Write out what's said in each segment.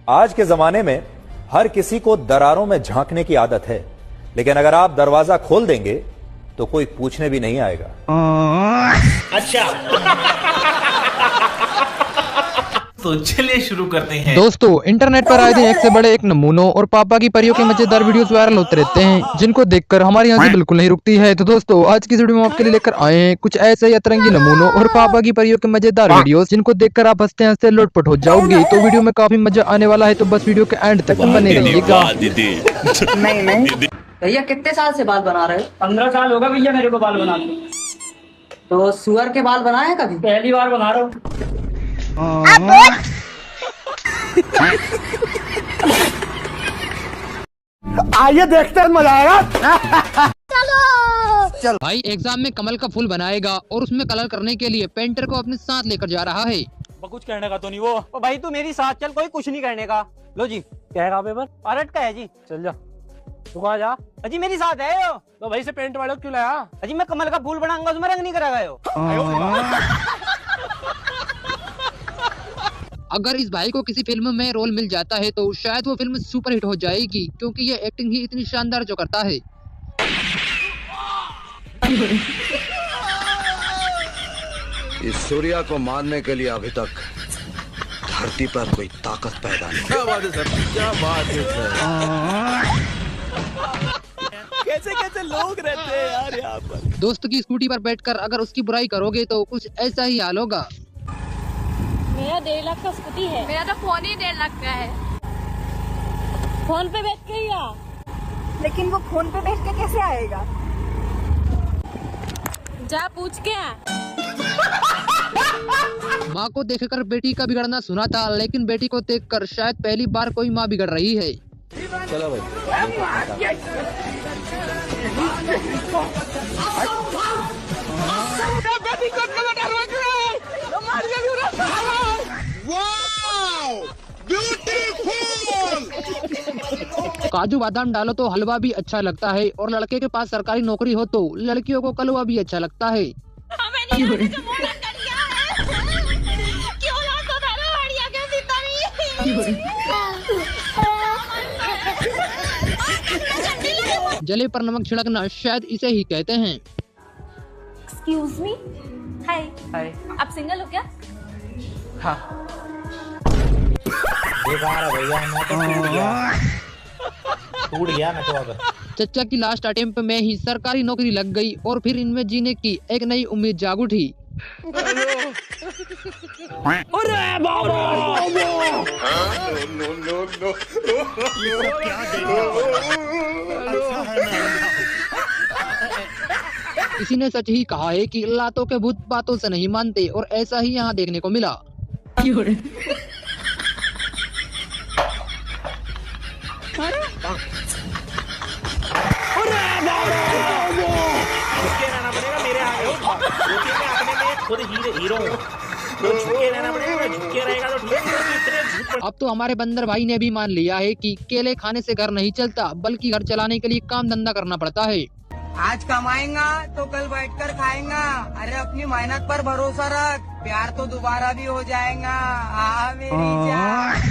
आज के जमाने में हर किसी को दरारों में झांकने की आदत है, लेकिन अगर आप दरवाजा खोल देंगे तो कोई पूछने भी नहीं आएगा। अच्छा तो चलिए शुरू करते हैं। दोस्तों, इंटरनेट पर आए दिन एक से बड़े एक नमूनों और पापा की परियों के मजेदार वीडियोस वायरल होते रहते हैं, जिनको देखकर हमारी हंसी बिल्कुल नहीं रुकती है। तो दोस्तों, आज की वीडियो में आपके लिए लेकर आए हैं कुछ ऐसे ही अतरंगी नमूनों और पापा की परियों के मजेदार वीडियोस, जिनको देखकर आप हंसते हंसते लोटपोट हो जाओगे। तो वीडियो में काफी मजा आने वाला है, तो बस वीडियो के एंड तक बने रहिएगा। नहीं भैया, कितने साल से बाल बना रहे हो? 15 साल होगा भैया मेरे को बाल बनाते। तो सुअर के बाल बनाए हैं कभी? पहली बार बना रहा हूँ। आइए देखते हैं, मजा आएगा। चल भाई, एग्जाम में कमल का फूल बनाएगा और उसमें कलर करने के लिए पेंटर को अपने साथ लेकर जा रहा है। कुछ कहने का तो नहीं वो। ओ भाई तू मेरी साथ चल, कोई कुछ नहीं करने का। लो जी, कहेगा पेपर अरट का है जी। चल जा, तू आ जा। अजी मेरी साथ है यो। तो भाई से पेंट वाले क्यों लाया? अजी मैं कमल का फूल बनाऊंगा, उसमें रंग नहीं करेगा यो। अगर इस भाई को किसी फिल्म में रोल मिल जाता है तो शायद वो फिल्म सुपरहिट हो जाएगी, क्योंकि ये एक्टिंग ही इतनी शानदार जो करता है। इस सूर्या को मारने के लिए अभी तक धरती पर कोई ताकत पैदा नहीं। क्या बात है सर, क्या बात है सर। कैसे कैसे लोग रहते हैं यार यहाँ पर। दोस्त की स्कूटी पर बैठकर अगर उसकी बुराई करोगे तो कुछ ऐसा ही हाल होगा। मेरा 1.5 लाख का स्कूटी है। मेरा तो फोन ही 1.5 लाख का है। फोन पे बैठ के ही आ। लेकिन वो फोन पे बैठ के कैसे आएगा? जा पूछ के आ। माँ को देखकर बेटी का बिगड़ना सुना था, लेकिन बेटी को देखकर शायद पहली बार कोई माँ बिगड़ रही है। चलो भाई। काजू बादाम डालो तो हलवा भी अच्छा लगता है, और लड़के के पास सरकारी नौकरी हो तो लड़कियों को कलवा भी अच्छा लगता है। जले पर नमक छिड़कना शायद इसे ही कहते हैं। एक्सक्यूज मी, हाय। हाय, आप सिंगल हो क्या? हाँ। टूट गया मैं तो। अब चच्चा की लास्ट अटेम्प्ट में ही सरकारी नौकरी लग गई और फिर इनमें जीने की एक नई उम्मीद जाग उठी। किसी ने सच ही कहा है कि लातों के भूत बातों से नहीं मानते, और ऐसा ही यहाँ देखने को मिला। मेरे आगे खुद हीरो हूँ। झुके रहना पड़ेगा, झुके रहेगा तो ठीक है। अब तो हमारे बंदर भाई ने भी मान लिया है कि केले खाने से घर नहीं चलता, बल्कि घर चलाने के लिए काम धंधा करना पड़ता है। आज कमाएगा तो कल बैठकर खाएगा। अरे अपनी मेहनत पर भरोसा रख, प्यार तो दोबारा भी हो जाएगा। मेरी जान।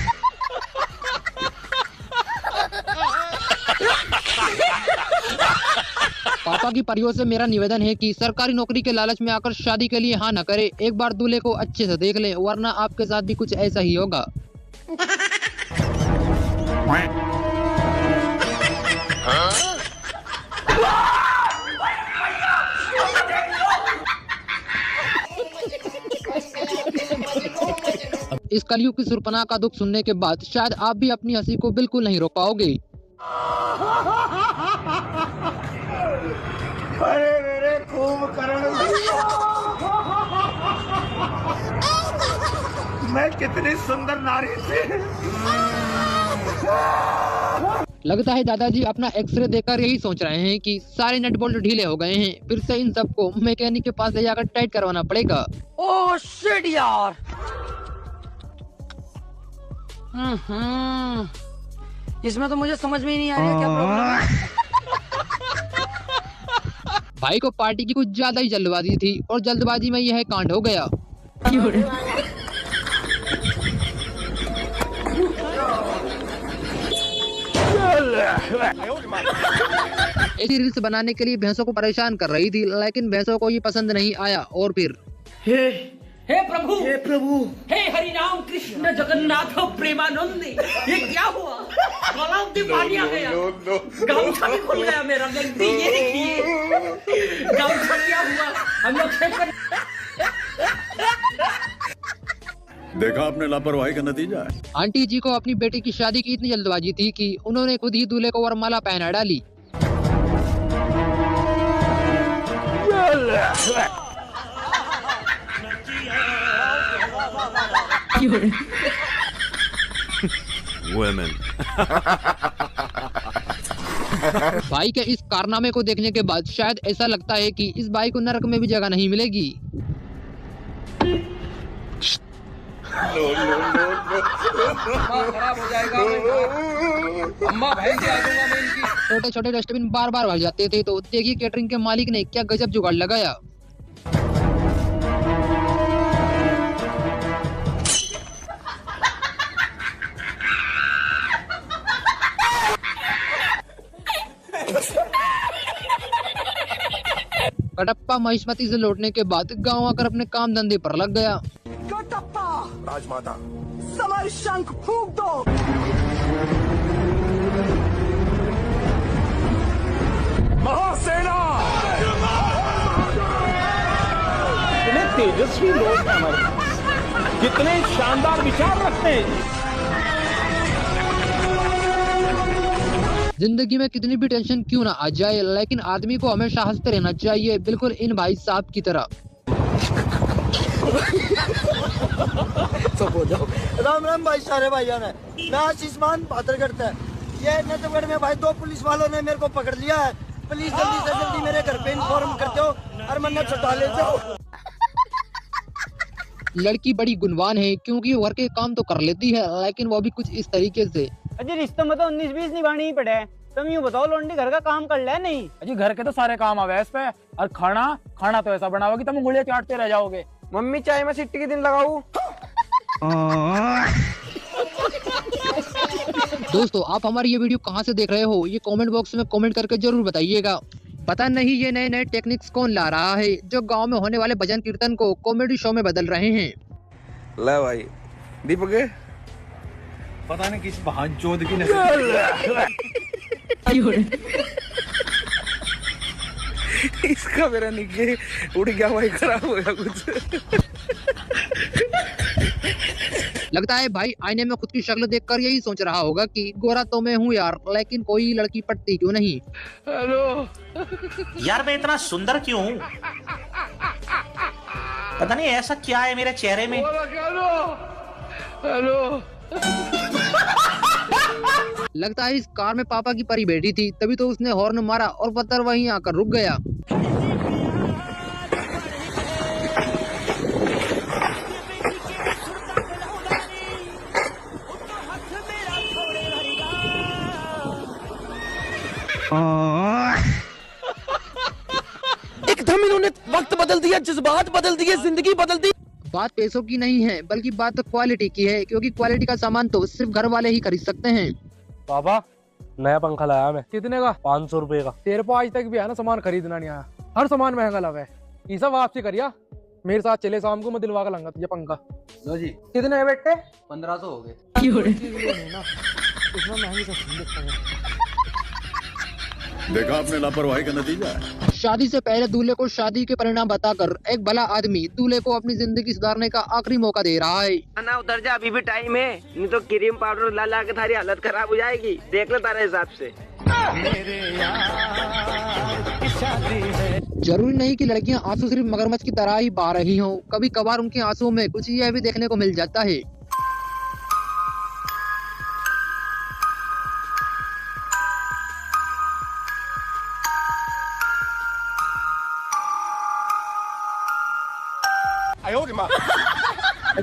पापा की परियों से मेरा निवेदन है कि सरकारी नौकरी के लालच में आकर शादी के लिए हाँ न करे। एक बार दूल्हे को अच्छे से देख ले, वरना आपके साथ भी कुछ ऐसा ही होगा। इस कलयुग की सुर्पनाह का दुख सुनने के बाद शायद आप भी अपनी हंसी को बिल्कुल नहीं रोक पाओगे। अरे मेरे कुंभकर्ण, मैं कितनी सुंदर नारी थी। लगता है दादाजी अपना एक्सरे देखकर यही सोच रहे हैं कि सारे नट बोल्ट ढीले हो गए हैं, फिर से इन सबको मैकेनिक के पास ले जाकर टाइट करवाना पड़ेगा। ओह शिट यार। इसमें तो मुझे समझ में ही नहीं आ रहा क्या प्रॉब्लम है। भाई को पार्टी की कुछ ज्यादा ही जल्दबाजी थी, और जल्दबाजी में यह कांड हो गया। ऐसी रील्स बनाने के लिए भैंसों को परेशान कर रही थी, लेकिन भैंसों को ये पसंद नहीं आया और फिर हे प्रभु, हे प्रभु, हे हरि राम कृष्ण जगन्नाथ प्रेमानंद, ये क्या हुआ? गला में पानी आ गया, गामछा भी खुल गया मेरा। गलती ये देखिए, गामछा क्या हुआ? हम लोग चेक कर। देखा आपने लापरवाही का नतीजा है। आंटी जी को अपनी बेटी की शादी की इतनी जल्दबाजी थी कि उन्होंने खुद ही दूल्हे को वरमाला पहना डाली। Women. भाई के इस कारनामे को देखने के बाद शायद ऐसा लगता है कि इस भाई को नरक में भी जगह नहीं मिलेगी। खराब हो जाएगा। अम्मा बहन से आ जाऊंगा मैं इनकी। छोटे छोटे डस्टबिन बार बार भर जाते थे, तो देखिए कैटरिंग के मालिक ने क्या गजब जुगाड़ लगाया। कटप्पा महिष्मती से लौटने के बाद गांव आकर अपने काम धंधे पर लग गया। कटप्पा राजमाता समय शंख फूंक दो। महासेना कितने तेजस्वी लोग हैं हमारे, कितने शानदार विचार रखते हैं। जिंदगी में कितनी भी टेंशन क्यों ना आ जाए, लेकिन आदमी को हमेशा हंसते रहना चाहिए, बिल्कुल इन भाई साहब की तरह। सब हो जाओ। राम राम भाई, सारे भाइयों ने। मैं आशीषमान पात्रगढ़ है। ये नटवगढ़ में भाई 2 पुलिस वालों ने मेरे को पकड़ लिया है। प्लीज जल्दी से जल्दी मेरे घर पे इन्फॉर्म कर दो और मन्नत छुटा ले जाओ। लड़की बड़ी गुणवान है क्योंकि वो घर के काम तो कर लेती है, लेकिन वो भी कुछ इस तरीके से। अजी रिश्ते में तो 19-20 निभानी ही पड़े। तुम यूँ बताओ, लौंडी घर का काम कर ले नहीं? अजी घर के तो सारे काम आवे इस पे, और खाना तो ऐसा बनाओ कि तुम उंगलियां चाटते रह जाओगे। मम्मी चाय में सिट्टी के दिन लगाऊं? दोस्तों, आप हमारी ये वीडियो कहाँ से देख रहे हो, ये कमेंट बॉक्स में कमेंट करके जरूर बताइएगा। पता नहीं ये नए नए टेक्निक्स कौन ला रहा है, जो गांव में होने वाले भजन कीर्तन को कॉमेडी शो में बदल रहे हैं। ला भाई दीपक, पता नहीं किस बहान चोद की नजर। इसका मेरा निके उड़ गया भाई, खराब हो गया कुछ। लगता है भाई आईने में खुद की शक्ल देखकर यही सोच रहा होगा कि गोरा तो मैं हूँ यार, लेकिन कोई लड़की पटती क्यों नहीं। हेलो यार, मैं इतना सुंदर क्यों हूँ? पता नहीं ऐसा क्या है मेरे चेहरे में। हेलो लगता है इस कार में पापा की परी बैठी थी, तभी तो उसने हॉर्न मारा और पत्थर वहीं आकर रुक गया। एकदम इन्होंने वक्त बदल दिया, जज्बात बदल दिए, जिंदगी बदल दी। बात पैसों की नहीं है, बल्कि बात तो क्वालिटी की है, क्योंकि क्वालिटी का सामान तो सिर्फ घर वाले ही खरीद सकते हैं। पापा नया पंखा लाया मैं। कितने का? 500 रुपए का। तेरे को आज तक भी है ना सामान खरीदना नहीं आया, हर सामान महंगा लगा है। ये सब वापसी करिया, मेरे साथ चले शाम को, मैं दिलवा कर लूंगा तुझे पंखा। लो जी। कितने है बेटे? 1500 हो गए। इतना महंगी सस्ती देखा आपने लापरवाही का नतीजा है। शादी से पहले दूल्हे को शादी के परिणाम बताकर एक भला आदमी दूल्हे को अपनी जिंदगी सुधारने का आखिरी मौका दे रहा है। ना उतर जा, अभी भी टाइम है, नहीं तो क्रीम पाउडर ला ला के थारी हालत खराब हो जाएगी। देख ले तारे हिसाब से। जरूरी नहीं कि लड़कियां आंसू सिर्फ मगरमच्छ की तरह ही बहा रही हों, कभी कभार उनके आंसुओं में कुछ यह भी देखने को मिल जाता है।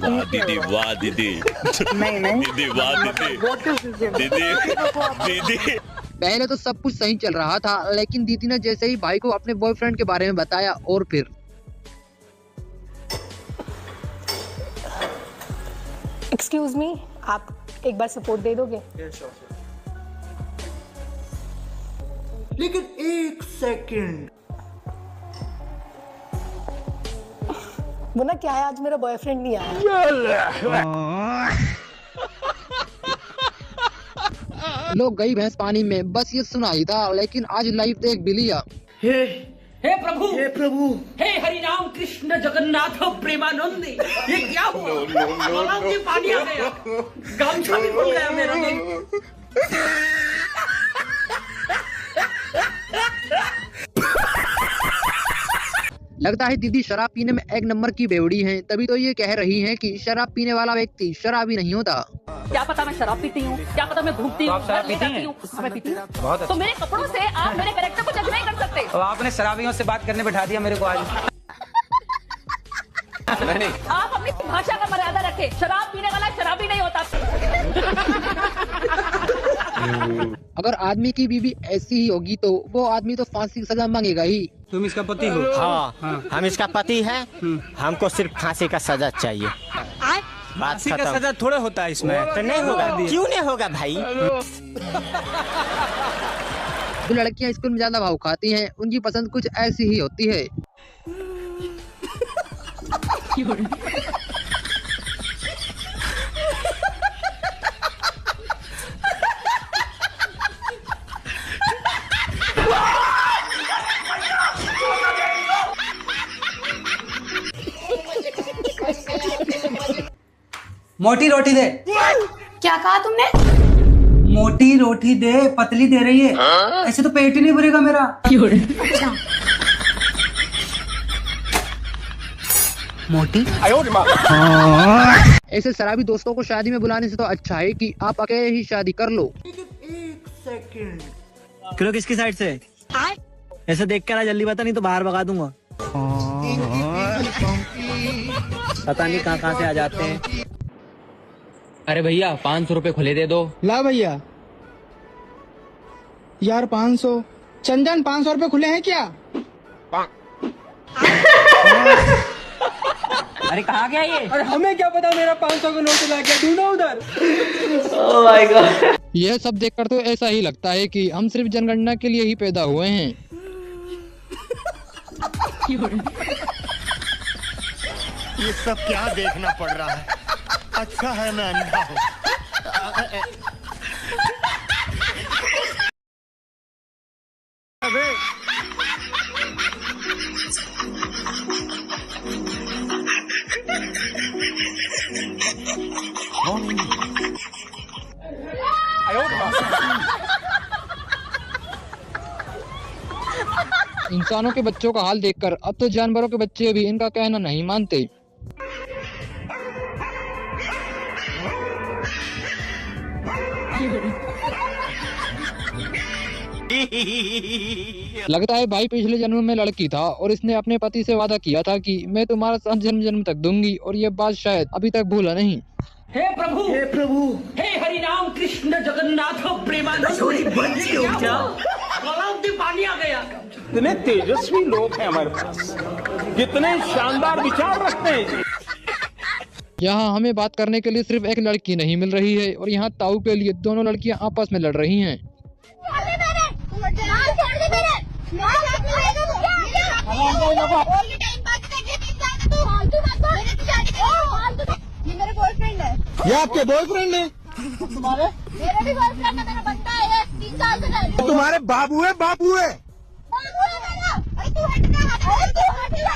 वाह दीदी, वाह दीदी, दीदी वाह दीदी, दीदी। पहले तो सब कुछ सही चल रहा था, लेकिन दीदी ने जैसे ही भाई को अपने बॉयफ्रेंड के बारे में बताया और फिर एक्सक्यूज मी, आप एक बार सपोर्ट दे दोगे? लेकिन एक सेकंड। वो ना क्या है, आज मेरा बॉयफ्रेंड नहीं आया। लोग गई भैंस पानी में, बस ये सुना ही था, लेकिन आज लाइव देख भी लिया। हे प्रभु, हे हरि राम कृष्ण जगन्नाथ प्रेमानंद, ये क्या हुआ? तालाब में पानी आ गया, गामछा भी खुल गया मेरा। लगता है दीदी शराब पीने में एक नंबर की बेवड़ी हैं, तभी तो ये कह रही हैं कि शराब पीने वाला व्यक्ति शराबी नहीं होता। क्या पता मैं शराब पीती हूँ, क्या पता मैं घूमती हूँ, शराब पीती हैं? मैं पीती हूँ। बहुत तो मेरे कपड़ों से आप मेरे कैरेक्टर को जज नहीं कर सकते। तो आपने शराबियों से बात करने बैठा दिया मेरे को आज। आप अपनी भाषा का मर्यादा रखें। शराब पीने वाला शराबी नहीं होता। अगर आदमी की बीवी ऐसी ही होगी तो वो आदमी तो फांसी की सजा मांगेगा ही। तुम इसका पति हो? हाँ, हम इसका पति है। हमको सिर्फ फांसी का सजा चाहिए। फांसी का सजा थोड़े होता है इसमें। तो नहीं होगा, क्यों नहीं होगा भाई? जो लड़कियां स्कूल में ज्यादा भाव खाती हैं, उनकी पसंद कुछ ऐसी ही होती है। मोटी रोटी दे। क्या कहा तुमने? मोटी रोटी दे, पतली दे रही है। ऐसे तो पेट ही नहीं भरेगा मेरा। अच्छा। मोटी? ऐसे शराबी दोस्तों को शादी में बुलाने से तो अच्छा है कि आप अकेले ही शादी कर लो। एक सेकंड। क्यों, किसकी साइड से? ऐसे देख कर जल्दी बता, नहीं तो बाहर भगा दूंगा। पता नहीं कहाँ से आ जाते हैं। अरे भैया 500 रुपए खुले दे दो। ला भैया। यार 500 चंदन, 500 रुपए खुले हैं क्या? अरे कहाँ गया ये? अरे हमें क्या पता, मेरा 500 का नोट ला गया, ढूंढो उधर। Oh my God। यह सब देखकर तो ऐसा ही लगता है कि हम सिर्फ जनगणना के लिए ही पैदा हुए हैं। ये सब क्या देखना पड़ रहा है? अच्छा है मैं अंधा हूँ। इंसानों के बच्चों का हाल देखकर अब तो जानवरों के बच्चे भी इनका कहना नहीं मानते। लगता है भाई पिछले जन्म में लड़की था और इसने अपने पति से वादा किया था कि मैं तुम्हारा साथ जन्म जन्म तक दूंगी, और ये बात शायद अभी तक भूला नहीं। हे प्रभु, हे हरि राम कृष्ण जगन्नाथ प्रेमानंद, तालाब में पानी आ गया। कितने तेजस्वी लोग हैं हमारे पास, कितने शानदार विचार रखते हैं। यहाँ हमें बात करने के लिए सिर्फ एक लड़की नहीं मिल रही है, और यहाँ ताऊ के लिए दोनों लड़कियाँ आपस में लड़ रही हैं। ये मेरे बॉयफ्रेंड है। ये आपके बॉयफ्रेंड है? तुम्हारे? मेरा भी बॉयफ्रेंड है, मेरा बनता है, 3 साल से। तुम्हारे बाबू है? बाबू है मेरा। अरे तू हट ना, अरे तू हट ना।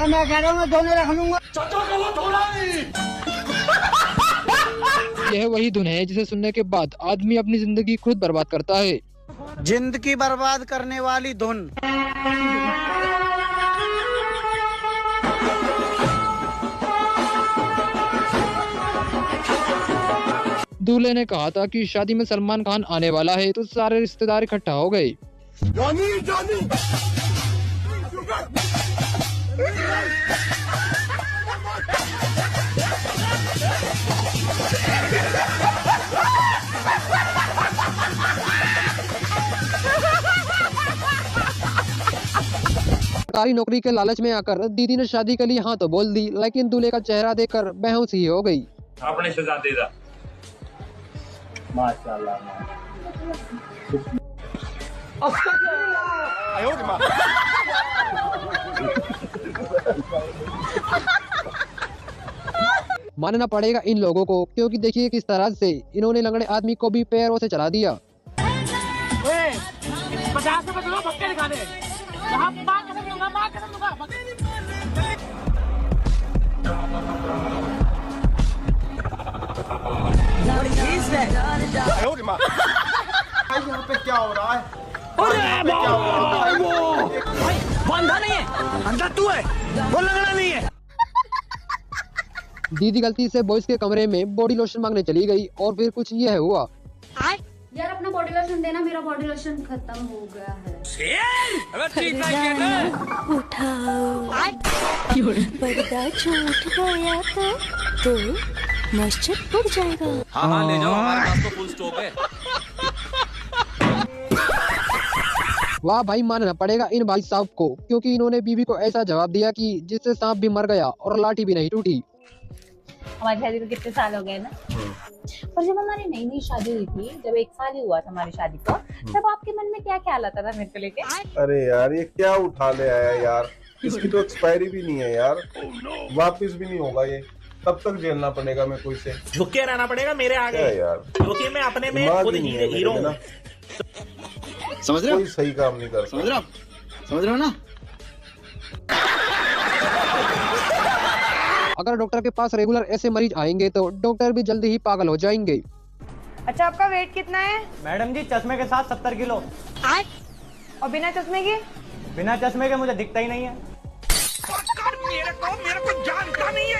मैं कह रहा हूँ, मैं दोनों रख लूंगा। यह वही धुन है जिसे सुनने के बाद आदमी अपनी जिंदगी खुद बर्बाद करता है। जिंदगी बर्बाद करने वाली धुन। दूल्हे ने कहा था कि शादी में सलमान खान आने वाला है, तो सारे रिश्तेदार इकट्ठा हो गए। जॉनी जॉनी सरकारी नौकरी के लालच में आकर दीदी ने शादी के लिए हाँ तो बोल दी, लेकिन दूल्हे का चेहरा देखकर बेहोश ही हो गई। अपने शहजादे दा माशाल्लाह। मानना पड़ेगा इन लोगों को, क्योंकि देखिए किस तरह से इन्होंने लंगड़े आदमी को भी पैरों से चला दिया। 50 रुपए दूंगा भक्के दिखाने, माँ कसम दूंगा, माँ कसम दूंगा। यहाँ पे क्या हो रहा है? वो अंधा नहीं है, अंधा तू है, वो लंगड़ा नहीं है। दीदी गलती से बॉयज के कमरे में बॉडी लोशन मांगने चली गई और फिर कुछ ये हुआ। यार अपना बॉडी लोशन देना, मेरा बॉडी लोशन खत्म हो गया है। उठाओ पर्दा छूट गया था तो मस्जिद पड़ जाएगा। हाँ ले जाओ, हमारे पास तो फुल स्टॉक है। वाह भाई, मानना पड़ेगा इन भाई साहब को, क्योंकि इन्होंने बीवी को ऐसा जवाब दिया कि जिससे सांप भी मर गया और लाठी भी नहीं टूटी। हमारी शादी को कितने साल हो गए ना, और जब हमारी नई नई शादी हुई थी, जब 1 साल ही हुआ था हमारी शादी को, तब आपके मन में क्या ख्याल आता था मेरे को लेके? अरे यार ये क्या उठा ले आया यार, इसकी तो एक्सपायरी भी नहीं है यार, वापिस भी नहीं होगा ये, तब तक झेलना पड़ेगा मेरे को इसे, झुके रहना पड़ेगा मेरे आगे यार, क्योंकि मैं अपने में खुद हीरो हूँ। समझ रहे हो? कोई सही काम नहीं कर, समझ रहे हो ना? अगर डॉक्टर के पास रेगुलर ऐसे मरीज आएंगे तो डॉक्टर भी जल्दी ही पागल हो जाएंगे। अच्छा, आपका वेट कितना है? मैडम जी चश्मे के साथ 70 किलो। और बिना चश्मे के? बिना चश्मे के मुझे दिखता ही नहीं है। मेरे को जानता नहीं है।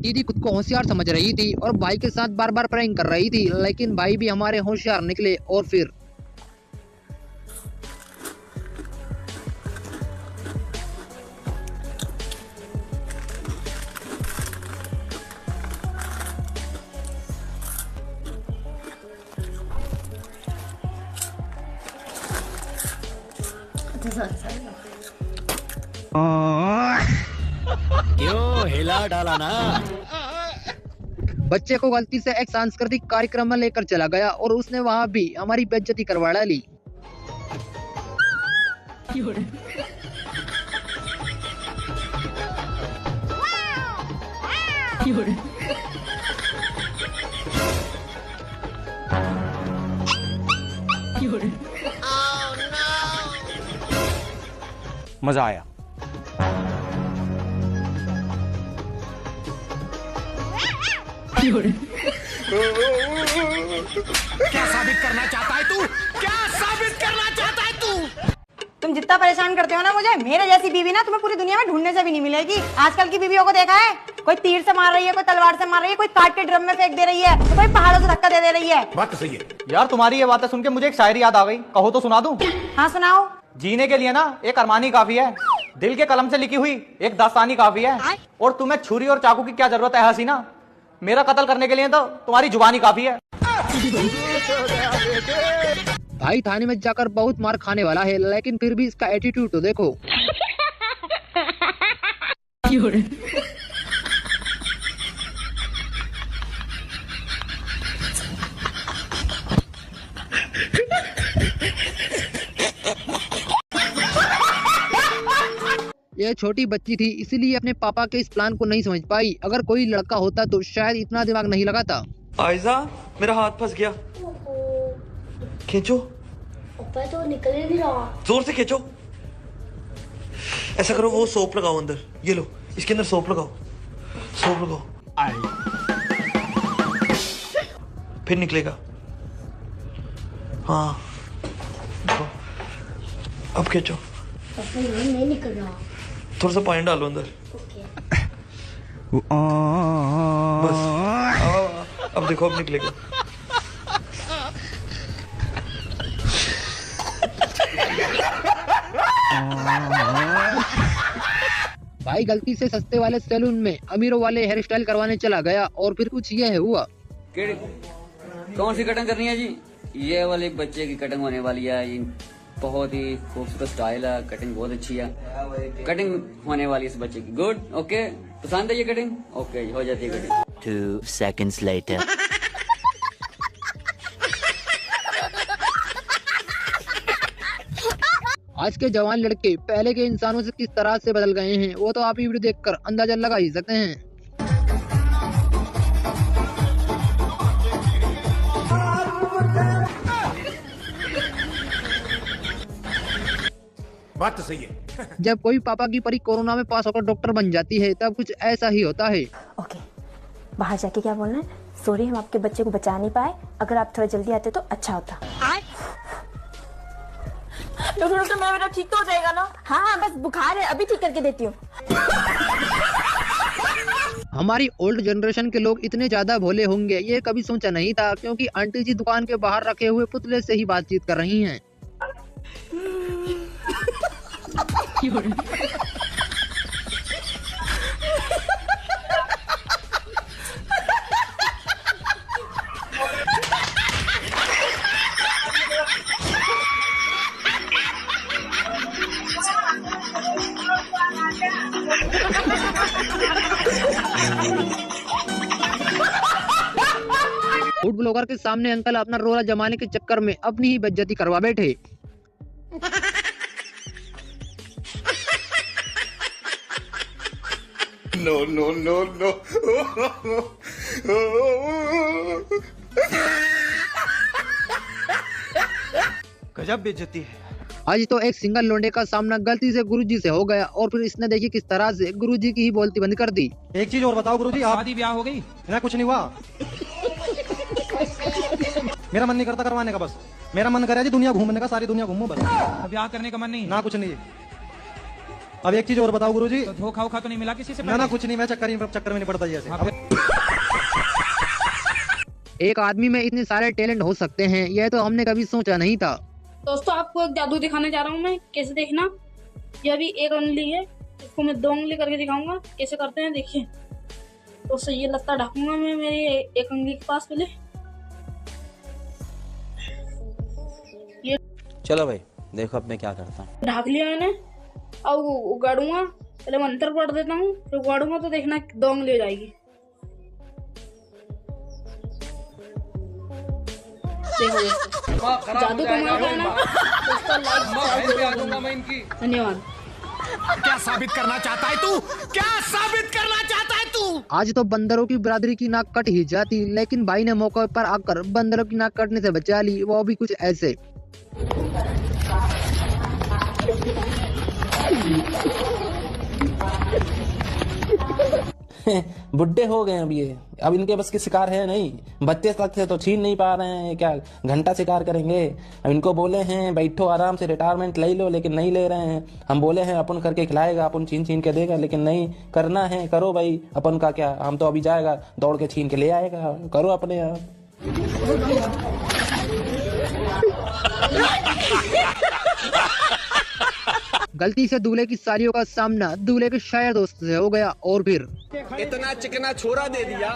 दीदी खुद को होशियार समझ रही थी और भाई के साथ बार बार प्रैंक कर रही थी, लेकिन भाई भी हमारे होशियार निकले और फिर क्यों हिला डाला ना? बच्चे को गलती से एक सांस्कृतिक कार्यक्रम में लेकर चला गया और उसने वहाँ भी हमारी बेइज्जती करवा डाली। मजा आया। क्या साबित करना चाहता है तू? क्या साबित करना चाहता है तू? तुम जितना परेशान करते हो ना मुझे, मेरे जैसी बीवी ना तुम्हें पूरी दुनिया में ढूंढने से भी नहीं मिलेगी। आजकल की बीवियों को देखा है, कोई तीर से मार रही है, कोई तलवार से मार रही है, कोई काट के ड्रम में फेंक दे रही है, तो कोई पहाड़ों से धक्का दे रही है। बात तो सही है यार, तुम्हारी ये बातें सुन के मुझे एक शायरी याद आ गई, कहो तो सुना दूं? हाँ सुनाओ। जीने के लिए ना एक अरमानी काफी है, दिल के कलम से लिखी हुई एक दास्तानी काफी है, और तुम्हें छुरी और चाकू की क्या जरूरत है हसीना, मेरा कत्ल करने के लिए तो तुम्हारी जुबानी काफी है। भाई थाने में जाकर बहुत मार खाने वाला है, लेकिन फिर भी इसका एटीट्यूड तो देखो। यह छोटी बच्ची थी, इसीलिए अपने पापा के इस प्लान को नहीं समझ पाई। अगर कोई लड़का होता तो शायद इतना दिमाग नहीं लगाता। आयजा, मेरा हाथ फंस गया, खींचो। ऊपर तो निकल ही नहीं रहा। जोर से खींचो। ऐसा करो, वो सोप लगाओ अंदर, ये लो, इसके अंदर सोप लगाओ, सोप लगाओ, फिर निकलेगा। हाँ अब खींचो। नहीं निकल रहा। थोड़ा सा पानी डालो अंदर। बस अब देखो, अब निकलेगा। भाई गलती से सस्ते वाले सैलून में अमीरों वाले हेयर स्टाइल करवाने चला गया और फिर कुछ ये हुआ। कौन सी कटिंग करनी है जी? ये वाले बच्चे की कटिंग होने वाली है, बहुत ही खूबसूरत स्टाइल है, कटिंग बहुत अच्छी है, कटिंग होने वाली है इस बच्चे की। गुड, ओके, पसंद है ये कटिंग? ओके, हो जाती है कटिंग। 2 seconds later. आज के जवान लड़के पहले के इंसानों से किस तरह से बदल गए हैं वो तो आप ही वीडियो देखकर अंदाजा लगा ही सकते हैं। बात तो सही है। जब कोई पापा की परी कोरोना में पास होकर डॉक्टर बन जाती है तब कुछ ऐसा ही होता है। ओके, बाहर जाके क्या बोलना है? सॉरी, हम आपके बच्चे को बचा नहीं पाए, अगर आप थोड़ा जल्दी आते तो अच्छा होता। डॉक्टर मेरा ठीक तो हो जाएगा ना? हाँ, बस बुखार है, अभी ठीक करके देती हूँ। हमारी ओल्ड जनरेशन के लोग इतने ज्यादा भोले होंगे ये कभी सोचा नहीं था, क्योंकि आंटी जी दुकान के बाहर रखे हुए पुतले से ही बातचीत कर रही हैं। फूड ब्लॉगर के सामने अंकल अपना रोला जमाने के चक्कर में अपनी ही बेइज्जती करवा बैठे। No no no no. गजब बेइज्जती है। आज तो एक सिंगल लोंडे का सामना गलती से गुरुजी से हो गया और फिर इसने देखिए किस तरह से गुरुजी की ही बोलती बंद कर दी। एक चीज और बताओ गुरुजी, आप शादी ब्याह हो गई ना? कुछ नहीं हुआ। मेरा मन नहीं करता करवाने का, बस मेरा मन करे जी दुनिया घूमने का, सारी दुनिया घूमूं बस। ब्याह करने का मन नहीं? ना कुछ नहीं। अब एक चीज और बताओ गुरुजी, तो धोखा वोखा तो नहीं मिला किसी से? ना कुछ नहीं, मैं चक्कर में नहीं पड़ता जैसे। एक आदमी में इतने सारे टैलेंट हो सकते हैं यह तो हमने कभी सोचा नहीं था। दोस्तों, आपको एक जादू दिखाने जा रहा हूँ मैं, कैसे देखना। ये अभी एक उंगली है, इसको मैं 2 उंगली करके दिखाऊंगा कैसे करते हैं, देखिए। दोस्तों, ये लत्ता ढकूंगा मैं मेरी एक उंगली के पास पहले। ये चलो भाई, देखो अब मैं क्या करता हूँ। ढक लिया मैंने, अब उगाड़ूंगा। पहले मंत्र पढ़ देता हूँ, फिर उगाड़ूंगा तो देखना 2 उंगली हो जाएगी। जादू कमाल है ना दोस्तों, लाइक धन्यवाद। क्या साबित करना चाहता है तू? क्या साबित करना चाहता है तू? आज तो बंदरों की बिरादरी की नाक कट ही जाती, लेकिन भाई ने मौके पर आकर बंदरों की नाक कटने से बचा ली, वो भी कुछ ऐसे। बुड्ढे हो गए अब ये, अब इनके बस के शिकार है नहीं। 32 लाख से तो छीन नहीं पा रहे हैं, क्या घंटा शिकार करेंगे? अब इनको बोले हैं बैठो आराम से रिटायरमेंट ले लो, लेकिन नहीं ले रहे हैं। हम बोले हैं अपन करके खिलाएगा, अपन छीन छीन के देगा, लेकिन नहीं करना है। करो भाई, अपन का क्या, हम तो अभी जाएगा दौड़ के छीन के ले आएगा, करो अपने आप। गलती से दूल्हे की सालियों का सामना दूल्हे के शायर दोस्त से हो गया और फिर इतना चिकना छोरा दे दिया,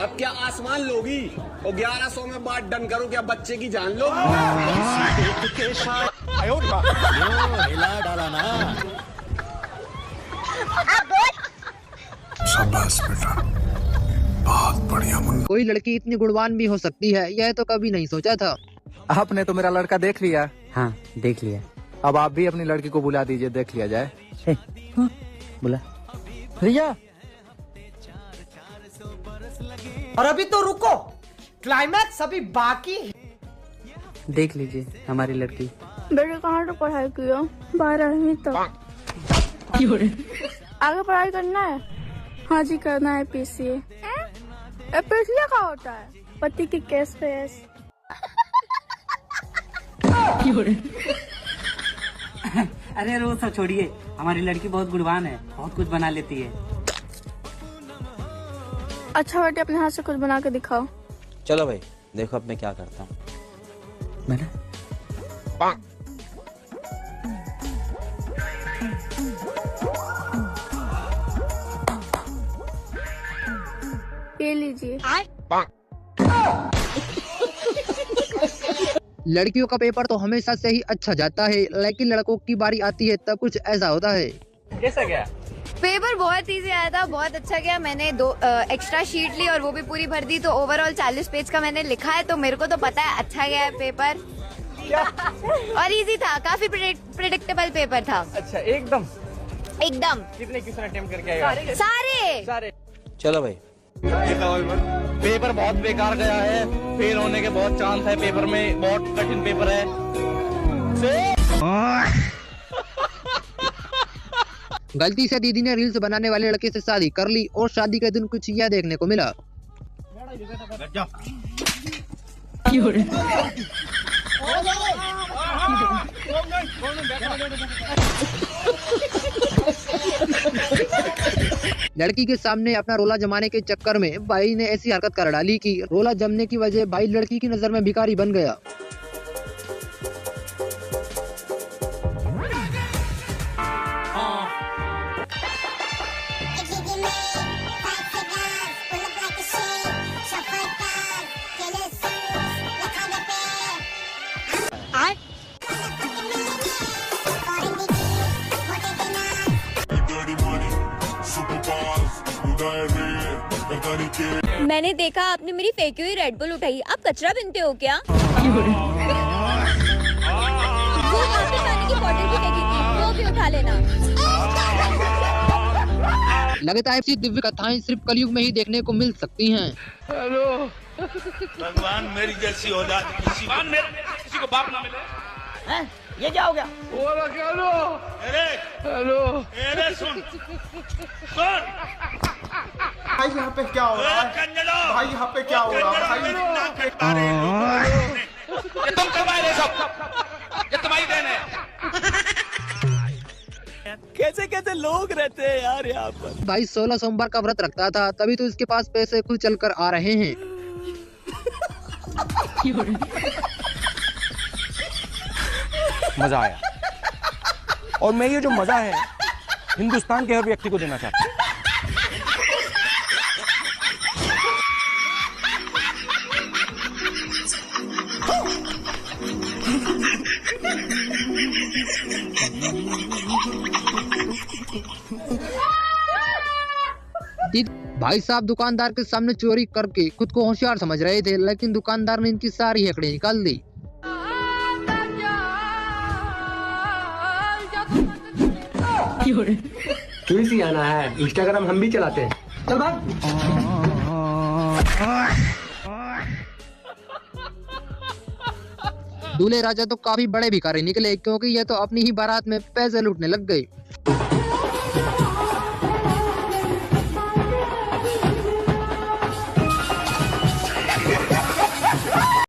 अब क्या आसमान लोगी? और 1100 में बात डन करो, क्या बच्चे की जान लो? हिला डाला ना। शाबाश बेटा, बहुत बढ़िया मुन्ना। कोई लड़की इतनी गुणवान भी हो सकती है यह तो कभी नहीं सोचा था। आपने तो मेरा लड़का देख लिया? हाँ, देख लिया। अब आप भी अपनी लड़की को बुला दीजिए, देख लिया जाए। बुला भैया। और अभी तो रुको, क्लाइमैक्स अभी बाकी। देख लीजिए हमारी लड़की। बेटे कहाँ तक पढ़ाई किया? 12वीं तक। आगे पढ़ाई करना है? हाँ जी, करना है PCA। PCA क्या होता है? पति की केस पे। अरे वो सब छोड़िए, हमारी लड़की बहुत गुणवान है, बहुत कुछ बना लेती है। अच्छा बेटे, अपने हाथ से कुछ बना के दिखाओ। चलो भाई, देखो अब मैं क्या करता हूँ। मैंने ये लीजिए। लड़कियों का पेपर तो हमेशा से ही अच्छा जाता है, लेकिन लड़कों की बारी आती है तब कुछ ऐसा होता है। कैसा गया? पेपर बहुत इजी आया था, बहुत अच्छा गया। मैंने 2 एक्स्ट्रा शीट ली और वो भी पूरी भर दी, तो ओवरऑल 40 पेज का मैंने लिखा है, तो मेरे को तो पता है अच्छा गया है पेपर। और इजी था, काफी प्रेडिक्टेबल पेपर था। अच्छा एकदम एकदम। कितने क्वेश्चन अटेम्प्ट करके आएगा? सारे। चलो भाई, पेपर बहुत बेकार गया है, फेल होने के बहुत चांस है, पेपर में बहुत कठिन पेपर है। गलती से दीदी ने रील्स बनाने वाले लड़के से शादी कर ली और शादी के दिन कुछ यह देखने को मिला। लड़की के सामने अपना रोला जमाने के चक्कर में भाई ने ऐसी हरकत कर डाली कि रोला जमने की वजह भाई लड़की की नजर में भिखारी बन गया। मैंने देखा आपने मेरी फेंकी हुई रेड बुल उठाई, आप कचरा बिनते हो क्या? वो आपने पानी की बोतल भी फेंकी थी, वो भी उठा लेना। लगता है ऐसी दिव्य कथाएं सिर्फ कलयुग में ही देखने को मिल सकती हैं। हेलो भगवान, मेरी जैसी औलाद किसी को बाप ना मिले। ये क्या हो गया? हेलो हेलो, अरे सुन भाई यहाँ पे क्या हो रहा है? भाई यहाँ पे क्या हो रहा है? ये तुम करवाए रे सब, ये तुम्हारी देन है। कैसे कैसे लोग रहते हैं यार यहाँ पर। भाई 16 सोमवार का व्रत रखता था, तभी तो इसके पास पैसे खुद चल कर आ रहे हैं। मजा आया, और मैं ये जो मजा है हिंदुस्तान के हर व्यक्ति को देना चाहता हूँ। भाई साहब दुकानदार के सामने चोरी करके खुद को होशियार समझ रहे थे, लेकिन दुकानदार ने इनकी सारी हैकड़े निकाल दी। क्यों सी आना है? इंस्टाग्राम हम भी चलाते हैं। चल भाग। दूल्हे राजा तो काफी बड़े भिखारी निकले, क्योंकि ये तो अपनी ही बारात में पैसे लूटने लग गए।